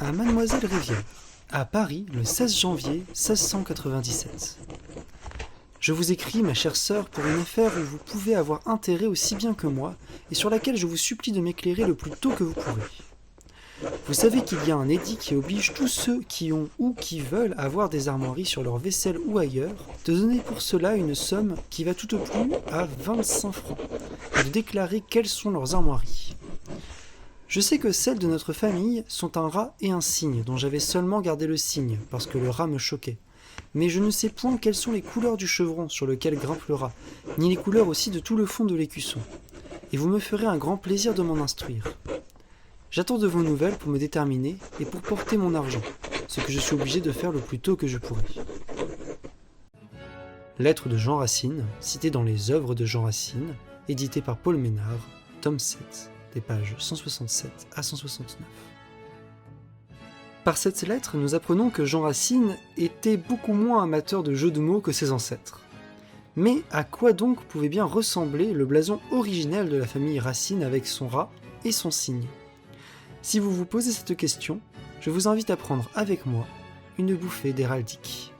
à Mademoiselle Rivière, à Paris, le 16 janvier 1697. Je vous écris, ma chère sœur, pour une affaire où vous pouvez avoir intérêt aussi bien que moi, et sur laquelle je vous supplie de m'éclairer le plus tôt que vous pourrez. Vous savez qu'il y a un édit qui oblige tous ceux qui ont ou qui veulent avoir des armoiries sur leur vaisselle ou ailleurs, de donner pour cela une somme qui va tout au plus à 25 francs, et de déclarer quelles sont leurs armoiries. Je sais que celles de notre famille sont un rat et un cygne, dont j'avais seulement gardé le cygne, parce que le rat me choquait. Mais je ne sais point quelles sont les couleurs du chevron sur lequel grimpe le rat, ni les couleurs aussi de tout le fond de l'écusson. Et vous me ferez un grand plaisir de m'en instruire. J'attends de vos nouvelles pour me déterminer et pour porter mon argent, ce que je suis obligé de faire le plus tôt que je pourrai. Lettre de Jean Racine, citée dans les œuvres de Jean Racine, édité par Paul Ménard, tome 7, des pages 167 à 169. Par cette lettre, nous apprenons que Jean Racine était beaucoup moins amateur de jeux de mots que ses ancêtres. Mais à quoi donc pouvait bien ressembler le blason originel de la famille Racine avec son rat et son cygne ? Si vous vous posez cette question, je vous invite à prendre avec moi une bouffée d'héraldique.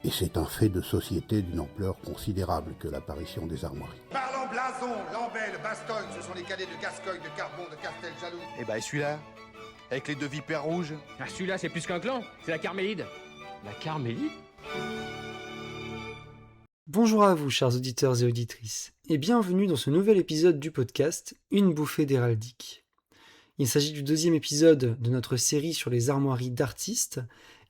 Et c'est un fait de société d'une ampleur considérable que l'apparition des armoiries. Parlant blason, Lambel, Bastogne, ce sont les cadets de Gascogne, de Carbon, de Castel, Jaloux. Et bah et celui-là, avec les deux vipères rouges. Ah, celui-là, c'est plus qu'un clan, c'est la Carmélide. La Carmélide ? Bonjour à vous, chers auditeurs et auditrices, et bienvenue dans ce nouvel épisode du podcast Une bouffée d'héraldique. Il s'agit du deuxième épisode de notre série sur les armoiries d'artistes,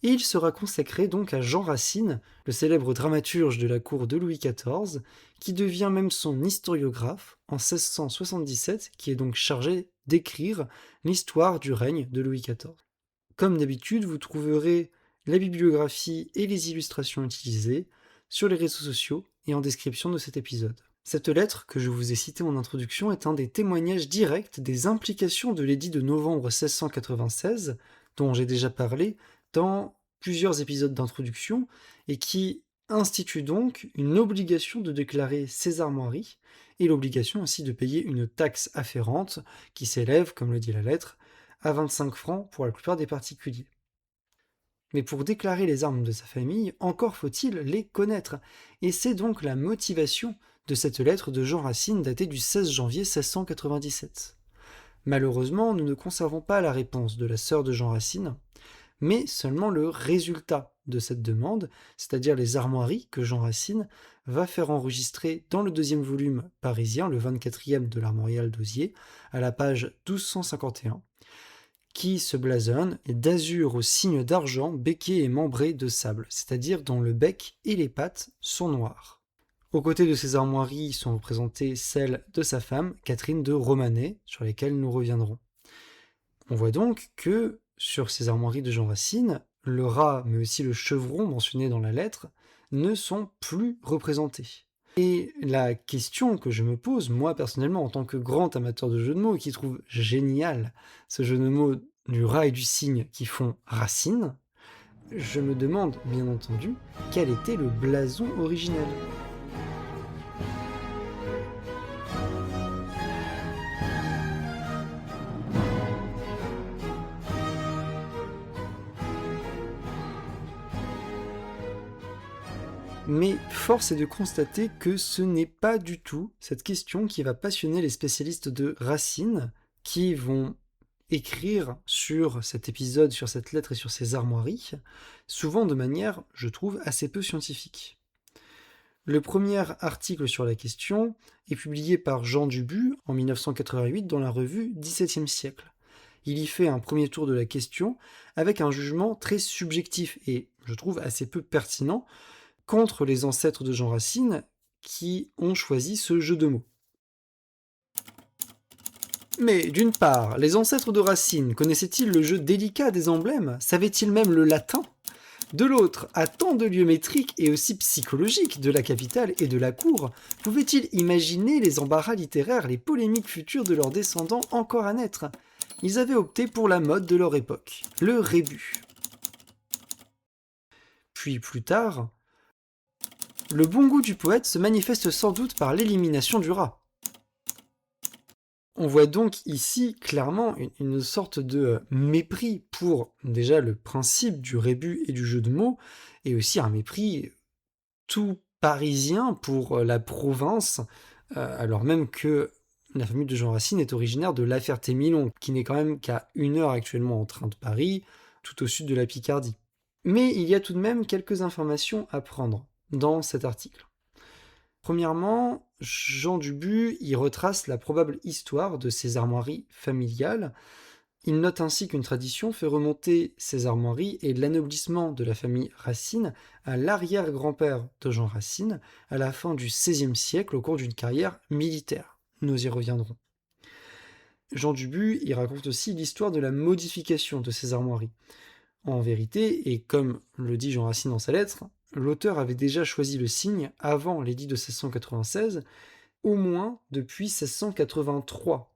et il sera consacré donc à Jean Racine, le célèbre dramaturge de la cour de Louis XIV, qui devient même son historiographe en 1677, qui est donc chargé d'écrire l'histoire du règne de Louis XIV. Comme d'habitude, vous trouverez la bibliographie et les illustrations utilisées sur les réseaux sociaux et en description de cet épisode. Cette lettre, que je vous ai citée en introduction, est un des témoignages directs des implications de l'édit de novembre 1696, dont j'ai déjà parlé dans plusieurs épisodes d'introduction, et qui institue donc une obligation de déclarer ses armoiries, et l'obligation aussi de payer une taxe afférente, qui s'élève, comme le dit la lettre, à 25 francs pour la plupart des particuliers. Mais pour déclarer les armes de sa famille, encore faut-il les connaître, et c'est donc la motivation de cette lettre de Jean Racine datée du 16 janvier 1697. Malheureusement, nous ne conservons pas la réponse de la sœur de Jean Racine, mais seulement le résultat de cette demande, c'est-à-dire les armoiries que Jean Racine va faire enregistrer dans le deuxième volume parisien, le 24e de l'Armorial d'Hozier, à la page 1251, qui se blasonne d'azur au signe d'argent becqué et membré de sable, c'est-à-dire dont le bec et les pattes sont noirs. Aux côtés de ces armoiries sont représentées celles de sa femme, Catherine de Romanée, sur lesquelles nous reviendrons. On voit donc que, sur ces armoiries de Jean Racine, le rat, mais aussi le chevron mentionné dans la lettre, ne sont plus représentés. Et la question que je me pose, moi personnellement, en tant que grand amateur de jeux de mots, qui trouve génial ce jeu de mots du rat et du cygne qui font Racine, je me demande, bien entendu, quel était le blason originel. Mais force est de constater que ce n'est pas du tout cette question qui va passionner les spécialistes de Racine, qui vont écrire sur cet épisode, sur cette lettre et sur ces armoiries, souvent de manière, je trouve, assez peu scientifique. Le premier article sur la question est publié par Jean Dubu en 1988 dans la revue XVIIe siècle. Il y fait un premier tour de la question avec un jugement très subjectif et, je trouve, assez peu pertinent, contre les ancêtres de Jean Racine qui ont choisi ce jeu de mots. Mais d'une part, les ancêtres de Racine connaissaient-ils le jeu délicat des emblèmes ? Savaient-ils même le latin ? De l'autre, à tant de lieux métriques et aussi psychologiques de la capitale et de la cour, pouvaient-ils imaginer les embarras littéraires, les polémiques futures de leurs descendants encore à naître ? Ils avaient opté pour la mode de leur époque, le rébus. Puis plus tard, le bon goût du poète se manifeste sans doute par l'élimination du rat. On voit donc ici clairement une sorte de mépris pour déjà le principe du rébus et du jeu de mots, et aussi un mépris tout parisien pour la province, alors même que la famille de Jean Racine est originaire de La Ferté-Milon, qui n'est quand même qu'à 1 heure actuellement en train de Paris, tout au sud de la Picardie. Mais il y a tout de même quelques informations à prendre dans cet article. Premièrement, Jean Dubu y retrace la probable histoire de ces armoiries familiales. Il note ainsi qu'une tradition fait remonter ces armoiries et l'anoblissement de la famille Racine à l'arrière-grand-père de Jean Racine à la fin du XVIe siècle au cours d'une carrière militaire. Nous y reviendrons. Jean Dubu y raconte aussi l'histoire de la modification de ces armoiries. En vérité, et comme le dit Jean Racine dans sa lettre, l'auteur avait déjà choisi le signe avant l'édit de 1696, au moins depuis 1683.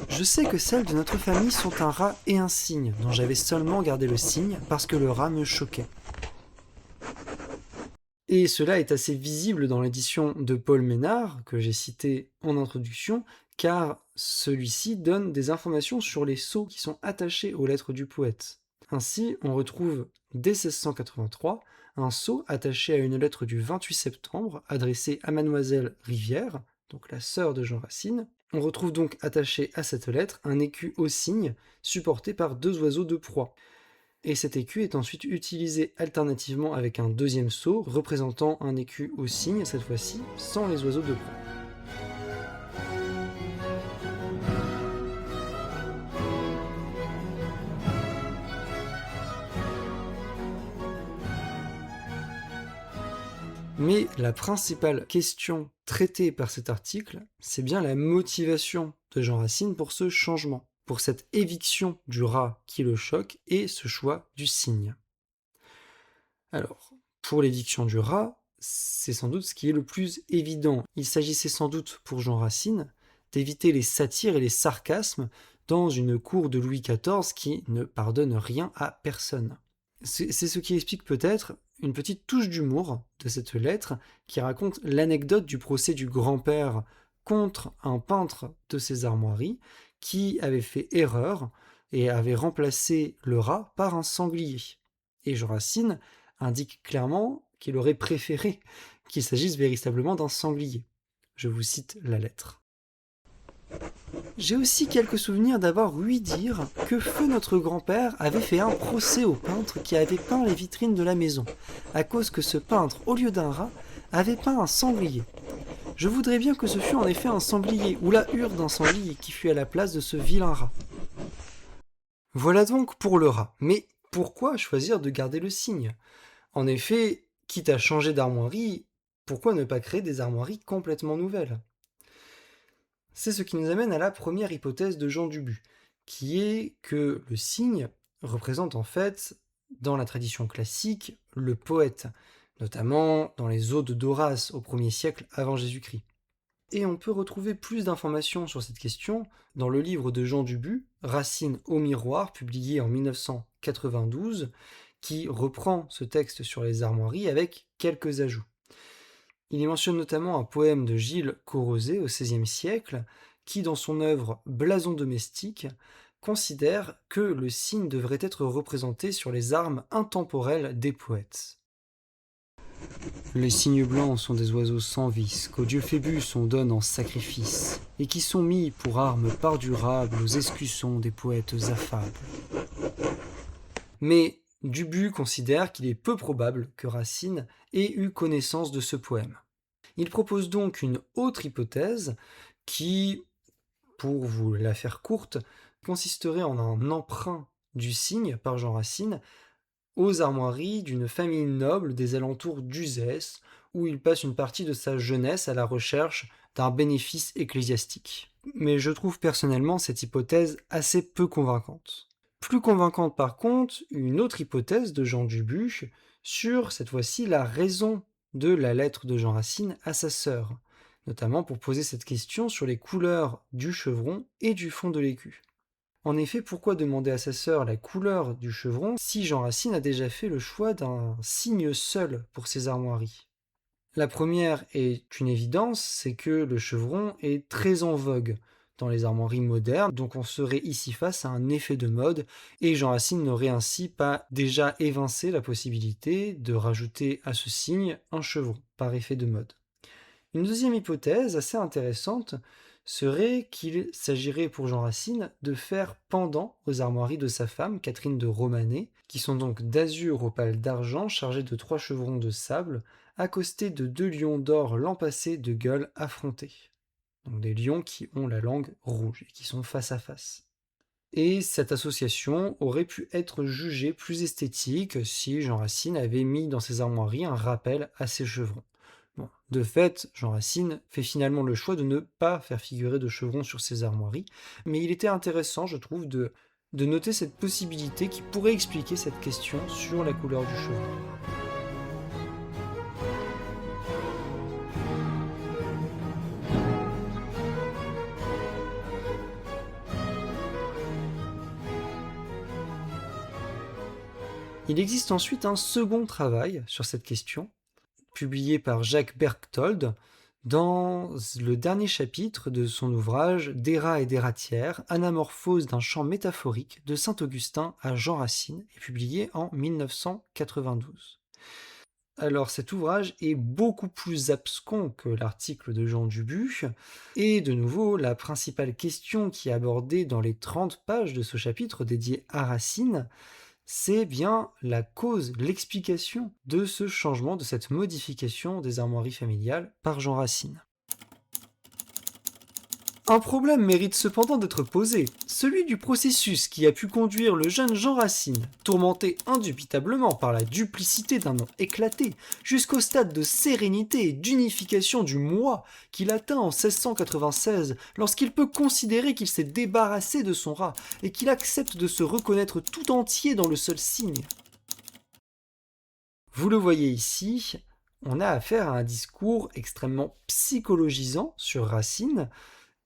Je sais que celles de notre famille sont un rat et un cygne, dont j'avais seulement gardé le cygne parce que le rat me choquait. Et cela est assez visible dans l'édition de Paul Ménard, que j'ai cité en introduction, car celui-ci donne des informations sur les sceaux qui sont attachés aux lettres du poète. Ainsi, on retrouve dès 1683 un sceau attaché à une lettre du 28 septembre adressée à Mademoiselle Rivière, donc la sœur de Jean Racine. On retrouve donc attaché à cette lettre un écu au cygne supporté par 2 oiseaux de proie. Et cet écu est ensuite utilisé alternativement avec un deuxième sceau représentant un écu au cygne, cette fois-ci sans les oiseaux de proie. Mais la principale question traitée par cet article, c'est bien la motivation de Jean Racine pour ce changement, pour cette éviction du rat qui le choque et ce choix du cygne. Alors, pour l'éviction du rat, c'est sans doute ce qui est le plus évident. Il s'agissait sans doute pour Jean Racine d'éviter les satires et les sarcasmes dans une cour de Louis XIV qui ne pardonne rien à personne. C'est ce qui explique peut-être une petite touche d'humour de cette lettre qui raconte l'anecdote du procès du grand-père contre un peintre de ses armoiries qui avait fait erreur et avait remplacé le rat par un sanglier. Et Jean Racine indique clairement qu'il aurait préféré qu'il s'agisse véritablement d'un sanglier. Je vous cite la lettre. J'ai aussi quelques souvenirs d'avoir ouï dire que feu notre grand-père avait fait un procès au peintre qui avait peint les vitrines de la maison, à cause que ce peintre, au lieu d'un rat, avait peint un sanglier. Je voudrais bien que ce fût en effet un sanglier, ou la hure d'un sanglier qui fût à la place de ce vilain rat. Voilà donc pour le rat. Mais pourquoi choisir de garder le cygne ? En effet, quitte à changer d'armoirie, pourquoi ne pas créer des armoiries complètement nouvelles ? C'est ce qui nous amène à la première hypothèse de Jean Dubu, qui est que le cygne représente en fait, dans la tradition classique, le poète, notamment dans les Odes d'Horace au 1er siècle avant Jésus-Christ. Et on peut retrouver plus d'informations sur cette question dans le livre de Jean Dubu, Racine au miroir, publié en 1992, qui reprend ce texte sur les armoiries avec quelques ajouts. Il y mentionne notamment un poème de Gilles Corrozet au XVIe siècle, qui, dans son œuvre Blason domestique, considère que le cygne devrait être représenté sur les armes intemporelles des poètes. Les cygnes blancs sont des oiseaux sans vice, qu'au dieu Phébus on donne en sacrifice, et qui sont mis pour armes pardurables aux escussons des poètes affables. Mais Dubu considère qu'il est peu probable que Racine ait eu connaissance de ce poème. Il propose donc une autre hypothèse qui, pour vous la faire courte, consisterait en un emprunt du cygne par Jean Racine aux armoiries d'une famille noble des alentours d'Uzès, où il passe une partie de sa jeunesse à la recherche d'un bénéfice ecclésiastique. Mais je trouve personnellement cette hypothèse assez peu convaincante. Plus convaincante par contre, une autre hypothèse de Jean Dubu sur, cette fois-ci, la raison de la lettre de Jean Racine à sa sœur, notamment pour poser cette question sur les couleurs du chevron et du fond de l'écu. En effet, pourquoi demander à sa sœur la couleur du chevron si Jean Racine a déjà fait le choix d'un cygne seul pour ses armoiries ? La première est une évidence, c'est que le chevron est très en vogue dans les armoiries modernes, donc on serait ici face à un effet de mode, et Jean Racine n'aurait ainsi pas déjà évincé la possibilité de rajouter à ce signe un chevron, par effet de mode. Une deuxième hypothèse assez intéressante serait qu'il s'agirait pour Jean Racine de faire pendant aux armoiries de sa femme, Catherine de Romanet, qui sont donc d'azur opale d'argent chargés de 3 chevrons de sable, accostés de 2 lions d'or lampassés de gueules affrontées. Donc des lions qui ont la langue rouge et qui sont face à face. Et cette association aurait pu être jugée plus esthétique si Jean Racine avait mis dans ses armoiries un rappel à ses chevrons. Bon, de fait, Jean Racine fait finalement le choix de ne pas faire figurer de chevrons sur ses armoiries, mais il était intéressant, je trouve, de noter cette possibilité qui pourrait expliquer cette question sur la couleur du chevron. Il existe ensuite un second travail sur cette question, publié par Jacques Berthold dans le dernier chapitre de son ouvrage « Des rats et des ratières, anamorphose d'un champ métaphorique de Saint-Augustin à Jean Racine » et publié en 1992. Alors cet ouvrage est beaucoup plus abscon que l'article de Jean Dubu, et de nouveau, la principale question qui est abordée dans les 30 pages de ce chapitre dédié à Racine, c'est bien la cause, l'explication de ce changement, de cette modification des armoiries familiales par Jean Racine. Un problème mérite cependant d'être posé, celui du processus qui a pu conduire le jeune Jean Racine, tourmenté indubitablement par la duplicité d'un nom éclaté, jusqu'au stade de sérénité et d'unification du moi qu'il atteint en 1696 lorsqu'il peut considérer qu'il s'est débarrassé de son rat et qu'il accepte de se reconnaître tout entier dans le seul signe. Vous le voyez ici, on a affaire à un discours extrêmement psychologisant sur Racine.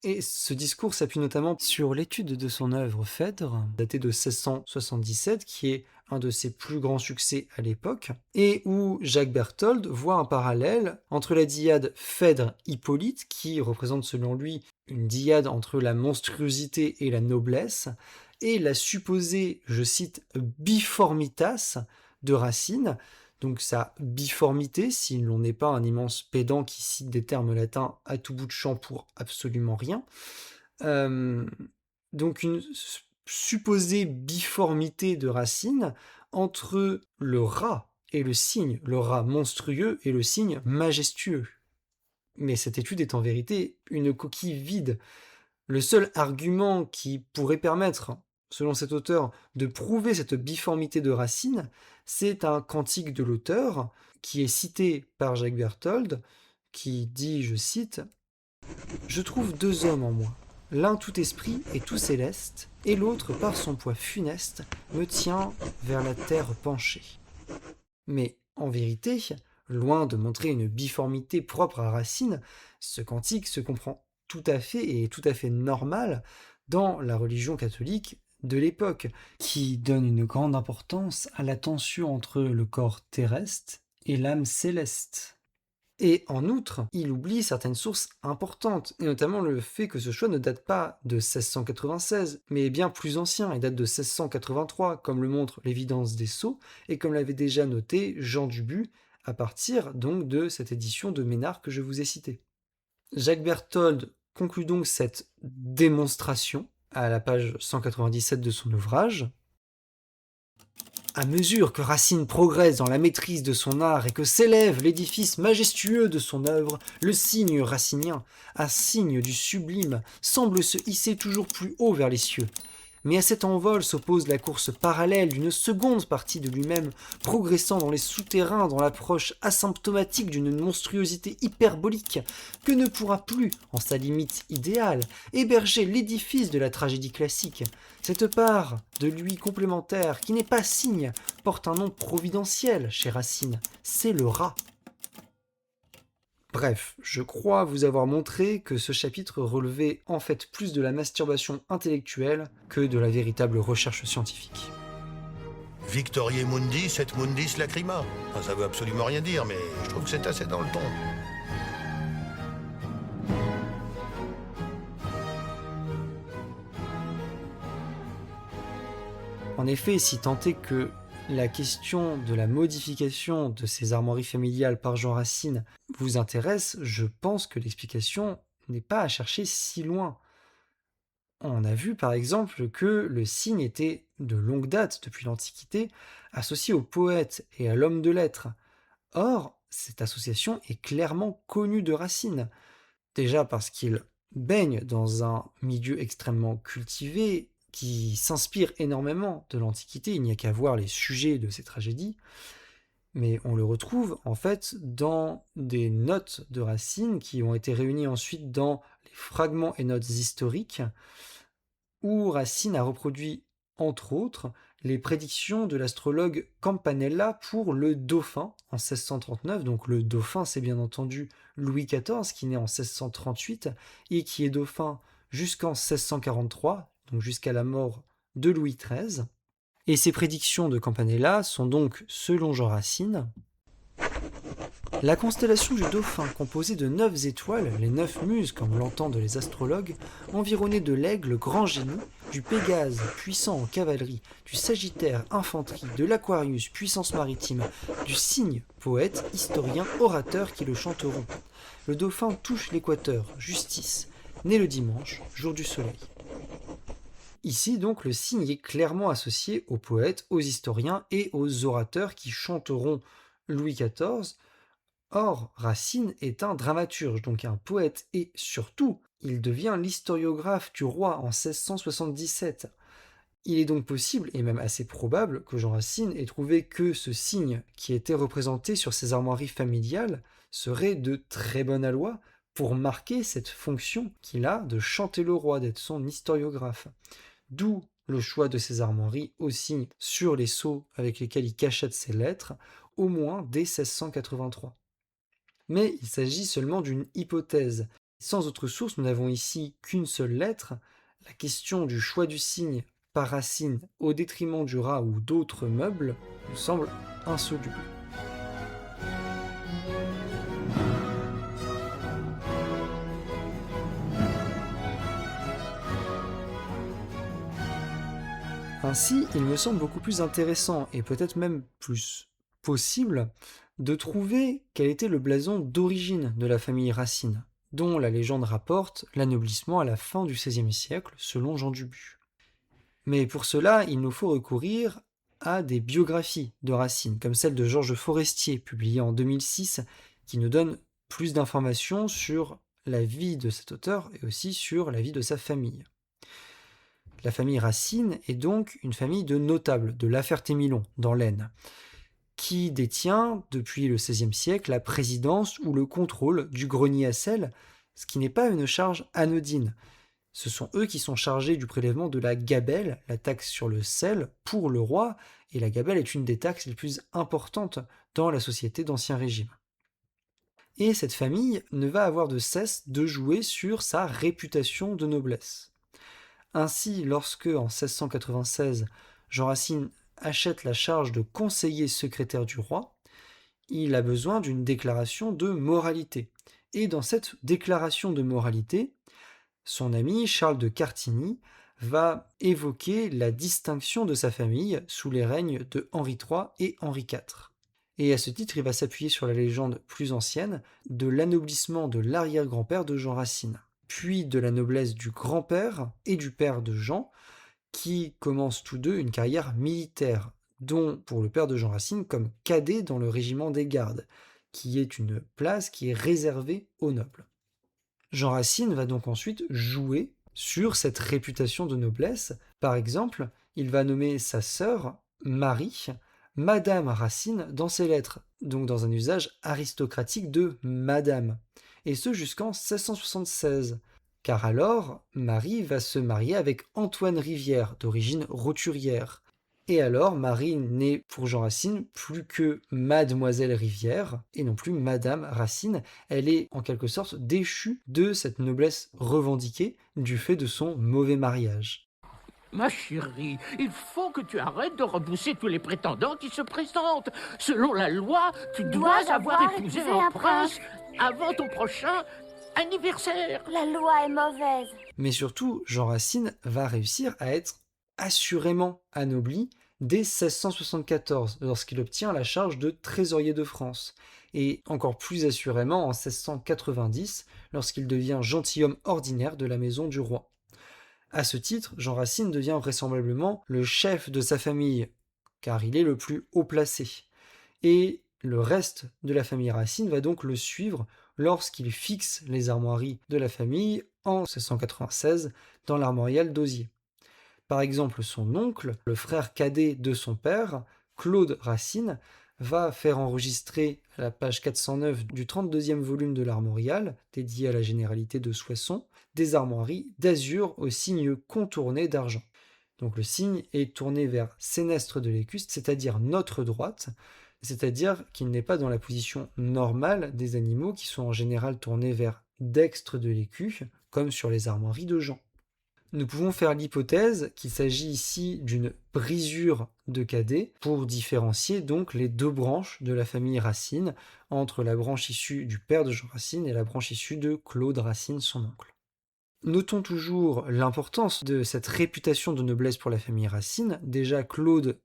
Et ce discours s'appuie notamment sur l'étude de son œuvre Phèdre, datée de 1677, qui est un de ses plus grands succès à l'époque, et où Jacques Berthold voit un parallèle entre la dyade Phèdre-Hippolyte, qui représente selon lui une dyade entre la monstruosité et la noblesse, et la supposée, je cite, biformitas de Racine, donc sa biformité, si l'on n'est pas un immense pédant qui cite des termes latins à tout bout de champ pour absolument rien. Donc une supposée biformité de Racine entre le rat et le cygne, le rat monstrueux et le cygne majestueux. Mais cette étude est en vérité une coquille vide. Le seul argument qui pourrait permettre, selon cet auteur, de prouver cette biformité de Racine, c'est un cantique de l'auteur qui est cité par Jacques Berthold, qui dit, je cite, « Je trouve 2 hommes en moi, l'un tout esprit et tout céleste, et l'autre par son poids funeste me tient vers la terre penchée. » Mais en vérité, loin de montrer une biformité propre à Racine, ce cantique se comprend tout à fait et est tout à fait normal dans la religion catholique de l'époque, qui donne une grande importance à la tension entre le corps terrestre et l'âme céleste. Et en outre, il oublie certaines sources importantes, et notamment le fait que ce choix ne date pas de 1696, mais est bien plus ancien et date de 1683, comme le montre l'évidence des Sceaux, et comme l'avait déjà noté Jean Dubu, à partir donc de cette édition de Ménard que je vous ai citée. Jacques Berthold conclut donc cette démonstration à la page 197 de son ouvrage. À mesure que Racine progresse dans la maîtrise de son art et que s'élève l'édifice majestueux de son œuvre, le signe racinien, un signe du sublime, semble se hisser toujours plus haut vers les cieux. Mais à cet envol s'oppose la course parallèle d'une seconde partie de lui-même, progressant dans les souterrains dans l'approche asymptomatique d'une monstruosité hyperbolique, que ne pourra plus, en sa limite idéale, héberger l'édifice de la tragédie classique. Cette part de lui complémentaire, qui n'est pas signe, porte un nom providentiel chez Racine, c'est le rat. Bref, je crois vous avoir montré que ce chapitre relevait en fait plus de la masturbation intellectuelle que de la véritable recherche scientifique. Victoriae Mundis et Mundis Lacrima. Enfin, ça veut absolument rien dire, mais je trouve que c'est assez dans le ton. En effet, si tant est que la question de la modification de ces armoiries familiales par Jean Racine vous intéresse, je pense que l'explication n'est pas à chercher si loin. On a vu par exemple que le cygne était de longue date, depuis l'Antiquité, associé au poète et à l'homme de lettres. Or, cette association est clairement connue de Racine. Déjà parce qu'il baigne dans un milieu extrêmement cultivé, qui s'inspire énormément de l'Antiquité, il n'y a qu'à voir les sujets de ces tragédies, mais on le retrouve en fait dans des notes de Racine qui ont été réunies ensuite dans les fragments et notes historiques, où Racine a reproduit, entre autres, les prédictions de l'astrologue Campanella pour le Dauphin en 1639. Donc le Dauphin, c'est bien entendu Louis XIV, qui naît en 1638 et qui est Dauphin jusqu'en 1643, donc jusqu'à la mort de Louis XIII. Et ces prédictions de Campanella sont donc, selon Jean Racine, la constellation du Dauphin, composée de 9 étoiles, les 9 muses comme l'entendent les astrologues, environnée de l'aigle grand génie, du Pégase, puissant en cavalerie, du Sagittaire, infanterie, de l'Aquarius, puissance maritime, du Cygne, poète, historien, orateur qui le chanteront. Le Dauphin touche l'équateur, justice, né le dimanche, jour du soleil. Ici donc le Cygne est clairement associé aux poètes, aux historiens et aux orateurs qui chanteront Louis XIV. Or, Racine est un dramaturge, donc un poète, et surtout, il devient l'historiographe du roi en 1677. Il est donc possible, et même assez probable, que Jean Racine ait trouvé que ce cygne qui était représenté sur ses armoiries familiales serait de très bon aloi pour marquer cette fonction qu'il a de chanter le roi, d'être son historiographe. D'où le choix de ces armoiries au cygne sur les sceaux avec lesquels il cachette ses lettres, au moins dès 1683. Mais il s'agit seulement d'une hypothèse. Sans autre source, nous n'avons ici qu'une seule lettre. La question du choix du cygne par Racine au détriment du rat ou d'autres meubles nous semble insoluble. Ainsi, il me semble beaucoup plus intéressant et peut-être même plus possible de trouver quel était le blason d'origine de la famille Racine, dont la légende rapporte l'anoblissement à la fin du XVIe siècle, selon Jean Dubu. Mais pour cela, il nous faut recourir à des biographies de Racine, comme celle de Georges Forestier, publiée en 2006, qui nous donne plus d'informations sur la vie de cet auteur et aussi sur la vie de sa famille. La famille Racine est donc une famille de notables de La Ferté-Milon, dans l'Aisne, qui détient depuis le XVIe siècle la présidence ou le contrôle du grenier à sel, ce qui n'est pas une charge anodine. Ce sont eux qui sont chargés du prélèvement de la gabelle, la taxe sur le sel, pour le roi, et la gabelle est une des taxes les plus importantes dans la société d'Ancien Régime. Et cette famille ne va avoir de cesse de jouer sur sa réputation de noblesse. Ainsi, lorsque, en 1696, Jean Racine achète la charge de conseiller secrétaire du roi, il a besoin d'une déclaration de moralité. Et dans cette déclaration de moralité, son ami Charles de Cartigny va évoquer la distinction de sa famille sous les règnes de Henri III et Henri IV. Et à ce titre, il va s'appuyer sur la légende plus ancienne de l'anoblissement de l'arrière-grand-père de Jean Racine, puis de la noblesse du grand-père et du père de Jean, qui commencent tous deux une carrière militaire, dont pour le père de Jean Racine comme cadet dans le régiment des gardes, qui est une place qui est réservée aux nobles. Jean Racine va donc ensuite jouer sur cette réputation de noblesse. Par exemple, il va nommer sa sœur, Marie, Madame Racine dans ses lettres, donc dans un usage aristocratique de Madame, et ce jusqu'en 1676. Car alors, Marie va se marier avec Antoine Rivière, d'origine roturière. Et alors, Marie n'est pour Jean Racine plus que Mademoiselle Rivière, et non plus Madame Racine. Elle est en quelque sorte déchue de cette noblesse revendiquée du fait de son mauvais mariage. Ma chérie, il faut que tu arrêtes de repousser tous les prétendants qui se présentent. Selon la loi, tu dois avoir épousé un prince avant ton prochain anniversaire. La loi est mauvaise. Mais surtout, Jean Racine va réussir à être assurément anobli dès 1674, lorsqu'il obtient la charge de trésorier de France, et encore plus assurément en 1690, lorsqu'il devient gentilhomme ordinaire de la maison du roi. À ce titre, Jean Racine devient vraisemblablement le chef de sa famille, car il est le plus haut placé. Et le reste de la famille Racine va donc le suivre lorsqu'il fixe les armoiries de la famille en 1696 dans l'armorial d'Hozier. Par exemple, son oncle, le frère cadet de son père, Claude Racine, va faire enregistrer à la page 409 du 32e volume de l'armorial, dédié à la généralité de Soissons, des armoiries d'azur au signe contourné d'argent. Donc le signe est tourné vers Sénestre de l'Écuste, c'est-à-dire notre droite, c'est-à-dire qu'il n'est pas dans la position normale des animaux qui sont en général tournés vers dextre de l'écu, comme sur les armoiries de Jean. Nous pouvons faire l'hypothèse qu'il s'agit ici d'une brisure de cadet pour différencier donc les deux branches de la famille Racine entre la branche issue du père de Jean Racine et la branche issue de Claude Racine, son oncle. Notons toujours l'importance de cette réputation de noblesse pour la famille Racine. Déjà Claude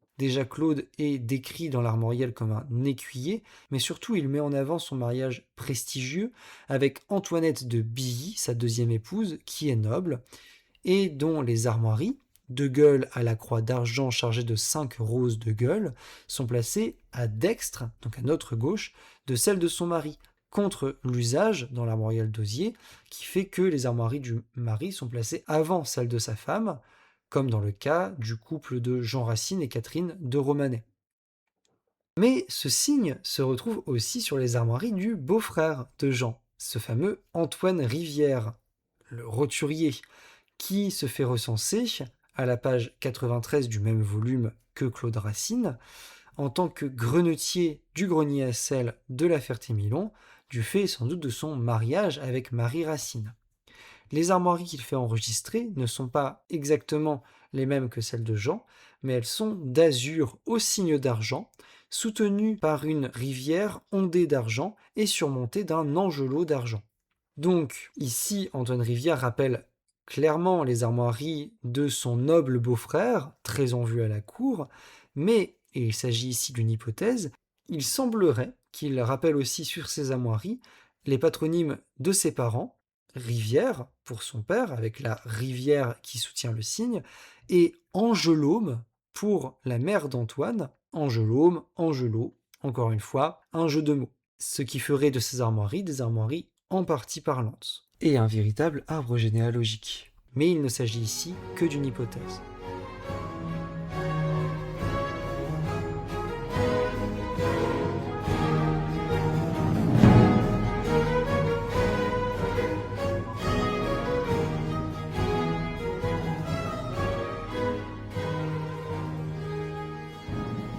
est décrit dans l'armorial comme un écuyer, mais surtout il met en avant son mariage prestigieux avec Antoinette de Billy, sa deuxième épouse, qui est noble, et dont les armoiries, de gueules à la croix d'argent chargées de 5 roses de gueules, sont placées à dextre, donc à notre gauche, de celle de son mari, contre l'usage dans l'armorial d'Hozier, qui fait que les armoiries du mari sont placées avant celles de sa femme, comme dans le cas du couple de Jean Racine et Catherine de Romanet. Mais ce signe se retrouve aussi sur les armoiries du beau-frère de Jean, ce fameux Antoine Rivière, le roturier, qui se fait recenser à la page 93 du même volume que Claude Racine, en tant que grenetier du grenier à sel de la Ferté-Milon, du fait sans doute de son mariage avec Marie Racine. Les armoiries qu'il fait enregistrer ne sont pas exactement les mêmes que celles de Jean, mais elles sont d'azur au signe d'argent, soutenues par une rivière ondée d'argent et surmontée d'un angelot d'argent. Donc ici, Antoine Rivière rappelle clairement les armoiries de son noble beau-frère, très en vue à la cour, mais, et il s'agit ici d'une hypothèse, il semblerait qu'il rappelle aussi sur ses armoiries les patronymes de ses parents, Rivière pour son père, avec la rivière qui soutient le signe, et Angelôme pour la mère d'Antoine, Angelôme, Angelot, encore une fois, un jeu de mots, ce qui ferait de ces armoiries des armoiries en partie parlantes, et un véritable arbre généalogique. Mais il ne s'agit ici que d'une hypothèse.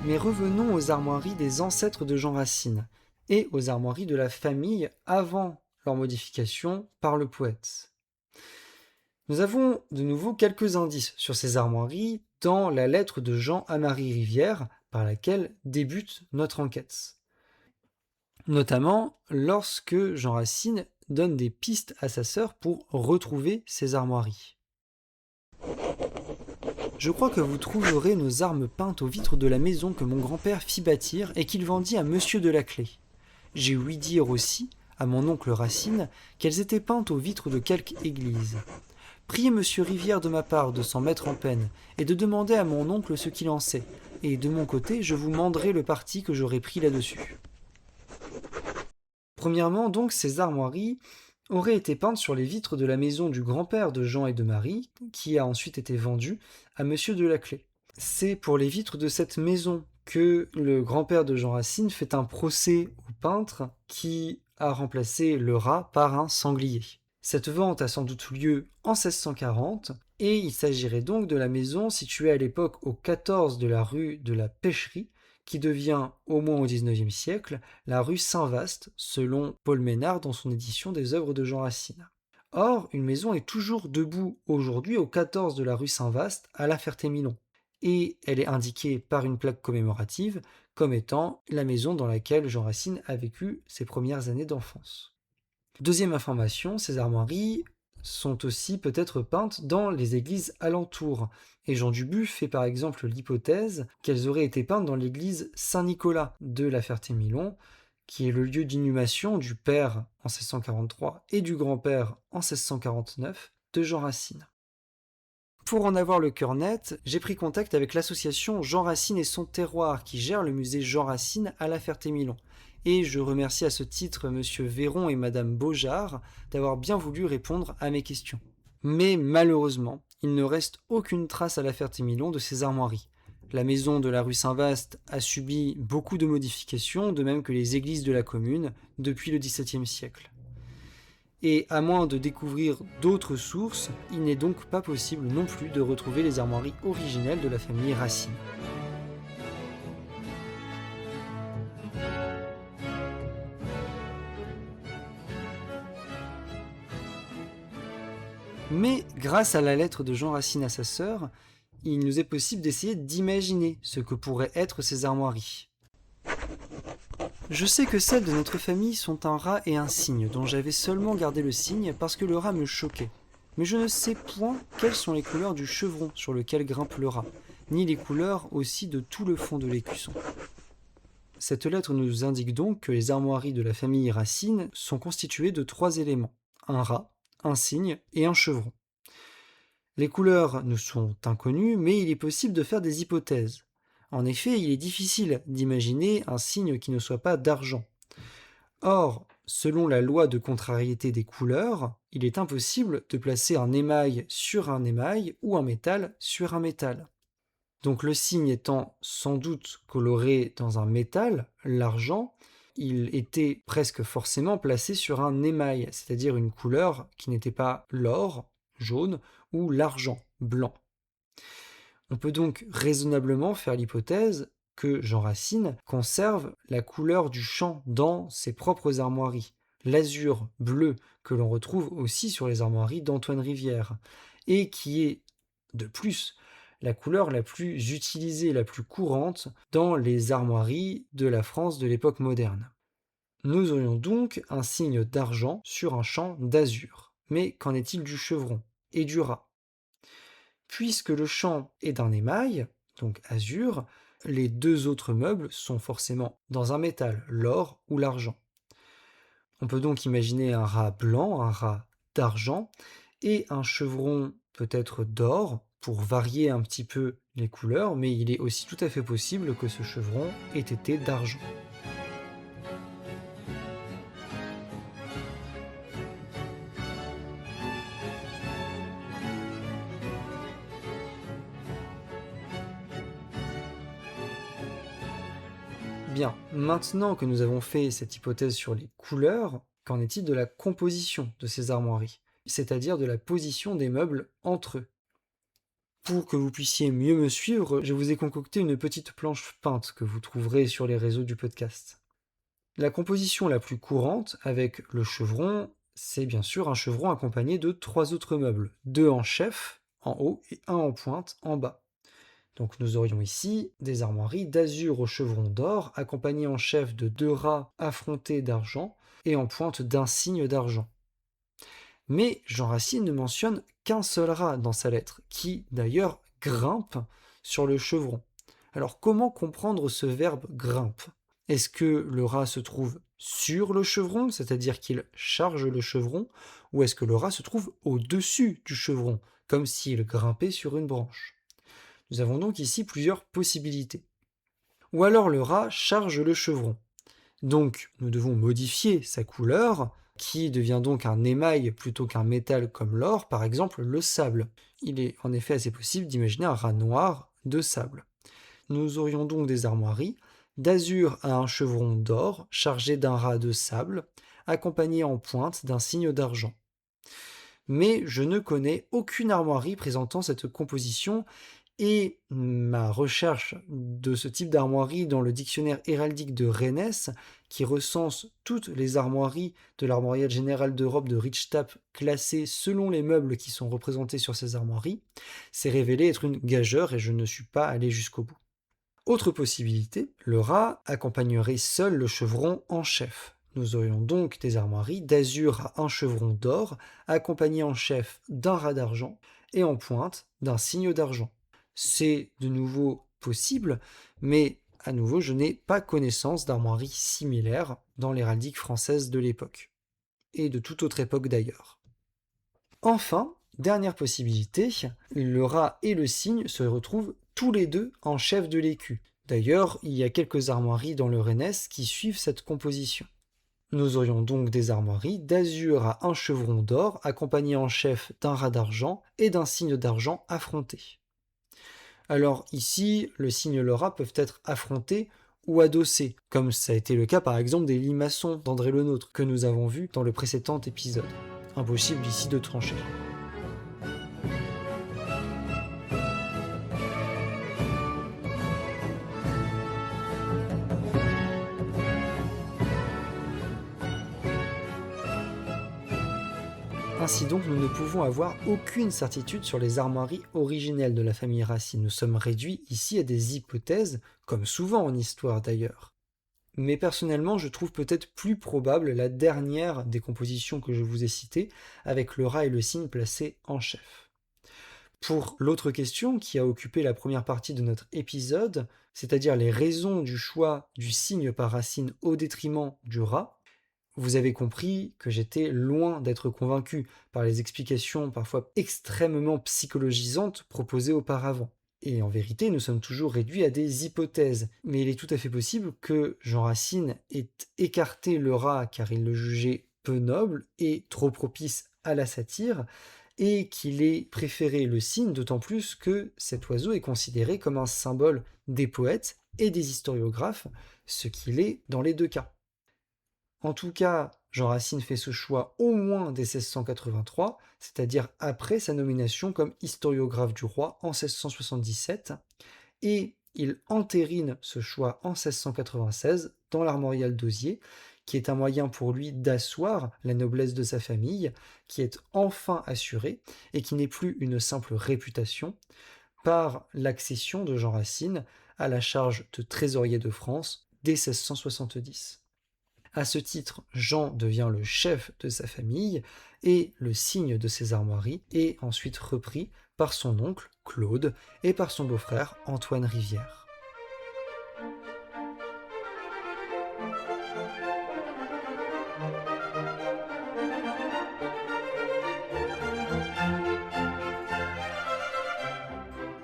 Mais revenons aux armoiries des ancêtres de Jean Racine, et aux armoiries de la famille avant leur modification par le poète. Nous avons de nouveau quelques indices sur ces armoiries dans la lettre de Jean à Marie Rivière par laquelle débute notre enquête. Notamment lorsque Jean Racine donne des pistes à sa sœur pour retrouver ces armoiries. Je crois que vous trouverez nos armes peintes aux vitres de la maison que mon grand-père fit bâtir et qu'il vendit à monsieur de Laclais. J'ai ouï dire aussi, à mon oncle Racine, qu'elles étaient peintes aux vitres de quelque église. Priez monsieur Rivière de ma part de s'en mettre en peine et de demander à mon oncle ce qu'il en sait, et de mon côté je vous manderai le parti que j'aurai pris là-dessus. Premièrement donc, ces armoiries auraient été peintes sur les vitres de la maison du grand-père de Jean et de Marie, qui a ensuite été vendue à monsieur de Laclais. C'est pour les vitres de cette maison que le grand-père de Jean Racine fait un procès au peintre qui a remplacé le rat par un sanglier. Cette vente a sans doute lieu en 1640, et il s'agirait donc de la maison située à l'époque au 14 de la rue de la Pêcherie, qui devient, au moins au XIXe siècle, la rue Saint-Vaast, selon Paul Ménard dans son édition des œuvres de Jean Racine. Or, une maison est toujours debout aujourd'hui au 14 de la rue Saint-Vaast à La Ferté-Milon, et elle est indiquée par une plaque commémorative comme étant la maison dans laquelle Jean Racine a vécu ses premières années d'enfance. Deuxième information, ces armoiries sont aussi peut-être peintes dans les églises alentours, et Jean Dubu fait par exemple l'hypothèse qu'elles auraient été peintes dans l'église Saint-Nicolas de La Ferté-Milon, qui est le lieu d'inhumation du père en 1643 et du grand-père en 1649 de Jean Racine. Pour en avoir le cœur net, j'ai pris contact avec l'association Jean Racine et son terroir qui gère le musée Jean Racine à La Ferté-Milon. Et je remercie à ce titre Monsieur Véron et Madame Beaujard d'avoir bien voulu répondre à mes questions. Mais malheureusement, il ne reste aucune trace à La Ferté-Milon de ces armoiries. La maison de la rue Saint-Vaast a subi beaucoup de modifications, de même que les églises de la commune, depuis le XVIIe siècle. Et à moins de découvrir d'autres sources, il n'est donc pas possible non plus de retrouver les armoiries originelles de la famille Racine. Mais grâce à la lettre de Jean Racine à sa sœur, il nous est possible d'essayer d'imaginer ce que pourraient être ces armoiries. Je sais que celles de notre famille sont un rat et un cygne, dont j'avais seulement gardé le cygne parce que le rat me choquait. Mais je ne sais point quelles sont les couleurs du chevron sur lequel grimpe le rat, ni les couleurs aussi de tout le fond de l'écusson. Cette lettre nous indique donc que les armoiries de la famille Racine sont constituées de 3 éléments, un rat, un cygne et un chevron. Les couleurs nous sont inconnues, mais il est possible de faire des hypothèses. En effet, il est difficile d'imaginer un cygne qui ne soit pas d'argent. Or, selon la loi de contrariété des couleurs, il est impossible de placer un émail sur un émail ou un métal sur un métal. Donc le cygne étant sans doute coloré dans un métal, l'argent, il était presque forcément placé sur un émail, c'est-à-dire une couleur qui n'était pas l'or, jaune, ou l'argent, blanc. On peut donc raisonnablement faire l'hypothèse que Jean Racine conserve la couleur du champ dans ses propres armoiries, l'azur bleu que l'on retrouve aussi sur les armoiries d'Antoine Rivière, et qui est, de plus, la couleur la plus utilisée, la plus courante dans les armoiries de la France de l'époque moderne. Nous aurions donc un signe d'argent sur un champ d'azur. Mais qu'en est-il du chevron et du rat ? Puisque le champ est d'un émail, donc azur, les 2 autres meubles sont forcément dans un métal, l'or ou l'argent. On peut donc imaginer un rat blanc, un rat d'argent, et un chevron peut-être d'or, pour varier un petit peu les couleurs, mais il est aussi tout à fait possible que ce chevron ait été d'argent. Bien, maintenant que nous avons fait cette hypothèse sur les couleurs, qu'en est-il de la composition de ces armoiries, c'est-à-dire de la position des meubles entre eux? Pour que vous puissiez mieux me suivre, je vous ai concocté une petite planche peinte que vous trouverez sur les réseaux du podcast. La composition la plus courante avec le chevron, c'est bien sûr un chevron accompagné de 3 autres meubles, 2 en chef, en haut, et 1 en pointe, en bas. Donc nous aurions ici des armoiries d'azur au chevron d'or, accompagnées en chef de 2 rats affrontés d'argent, et en pointe d'un cygne d'argent. Mais Jean Racine ne mentionne qu'un seul rat dans sa lettre, qui d'ailleurs grimpe sur le chevron. Alors comment comprendre ce verbe grimpe ? Est-ce que le rat se trouve sur le chevron, c'est-à-dire qu'il charge le chevron, ou est-ce que le rat se trouve au-dessus du chevron, comme s'il grimpait sur une branche ? Nous avons donc ici plusieurs possibilités. Ou alors le rat charge le chevron. Donc nous devons modifier sa couleur, qui devient donc un émail plutôt qu'un métal comme l'or, par exemple le sable. Il est en effet assez possible d'imaginer un rat noir de sable. Nous aurions donc des armoiries d'azur à un chevron d'or chargé d'un rat de sable, accompagné en pointe d'un cygne d'argent. Mais je ne connais aucune armoirie présentant cette composition, Et ma recherche de ce type d'armoirie dans le dictionnaire héraldique de Rennes, qui recense toutes les armoiries de l'armorial général d'Europe de Richtap classées selon les meubles qui sont représentés sur ces armoiries, s'est révélé être une gageure et je ne suis pas allé jusqu'au bout. Autre possibilité, le rat accompagnerait seul le chevron en chef. Nous aurions donc des armoiries d'azur à un chevron d'or, accompagné en chef d'un rat d'argent et en pointe d'un cygne d'argent. C'est de nouveau possible, mais à nouveau, je n'ai pas connaissance d'armoiries similaires dans l'héraldique française de l'époque, et de toute autre époque d'ailleurs. Enfin, dernière possibilité, le rat et le cygne se retrouvent tous les deux en chef de l'écu. D'ailleurs, il y a quelques armoiries dans le Rennes qui suivent cette composition. Nous aurions donc des armoiries d'azur à un chevron d'or, accompagné en chef d'un rat d'argent et d'un cygne d'argent affronté. Alors ici, le cygne et le rat peuvent être affrontés ou adossés, comme ça a été le cas par exemple des limaçons d'André Le Nôtre, que nous avons vu dans le précédent épisode. Impossible ici de trancher. Ainsi donc, nous ne pouvons avoir aucune certitude sur les armoiries originelles de la famille Racine. Nous sommes réduits ici à des hypothèses, comme souvent en histoire d'ailleurs. Mais personnellement, je trouve peut-être plus probable la dernière des compositions que je vous ai citées, avec le rat et le cygne placés en chef. Pour l'autre question qui a occupé la première partie de notre épisode, c'est-à-dire les raisons du choix du cygne par Racine au détriment du rat, vous avez compris que j'étais loin d'être convaincu par les explications parfois extrêmement psychologisantes proposées auparavant. Et en vérité, nous sommes toujours réduits à des hypothèses. Mais il est tout à fait possible que Jean Racine ait écarté le rat car il le jugeait peu noble et trop propice à la satire, et qu'il ait préféré le cygne, d'autant plus que cet oiseau est considéré comme un symbole des poètes et des historiographes, ce qu'il est dans les deux cas. En tout cas, Jean Racine fait ce choix au moins dès 1683, c'est-à-dire après sa nomination comme historiographe du roi en 1677, et il entérine ce choix en 1696 dans l'armorial d'Hozier, qui est un moyen pour lui d'asseoir la noblesse de sa famille, qui est enfin assurée, et qui n'est plus une simple réputation, par l'accession de Jean Racine à la charge de trésorier de France dès 1670. À ce titre, Jean devient le chef de sa famille et le cygne de ses armoiries est ensuite repris par son oncle Claude et par son beau-frère Antoine Rivière.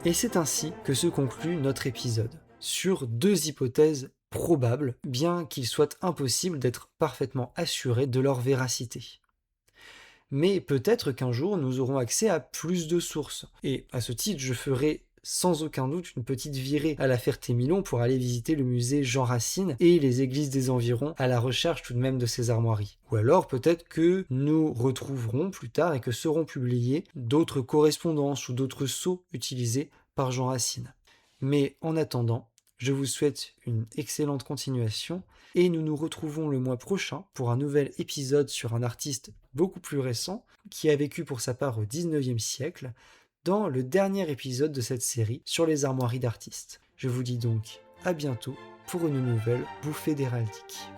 Et c'est ainsi que se conclut notre épisode, sur deux hypothèses probable, bien qu'il soit impossible d'être parfaitement assuré de leur véracité. Mais peut-être qu'un jour nous aurons accès à plus de sources, et à ce titre je ferai sans aucun doute une petite virée à la Ferté-Milon pour aller visiter le musée Jean Racine et les églises des environs à la recherche tout de même de ces armoiries. Ou alors peut-être que nous retrouverons plus tard et que seront publiées d'autres correspondances ou d'autres sceaux utilisés par Jean Racine. Mais en attendant, je vous souhaite une excellente continuation et nous nous retrouvons le mois prochain pour un nouvel épisode sur un artiste beaucoup plus récent qui a vécu pour sa part au XIXe siècle dans le dernier épisode de cette série sur les armoiries d'artistes. Je vous dis donc à bientôt pour une nouvelle bouffée d'héraldique.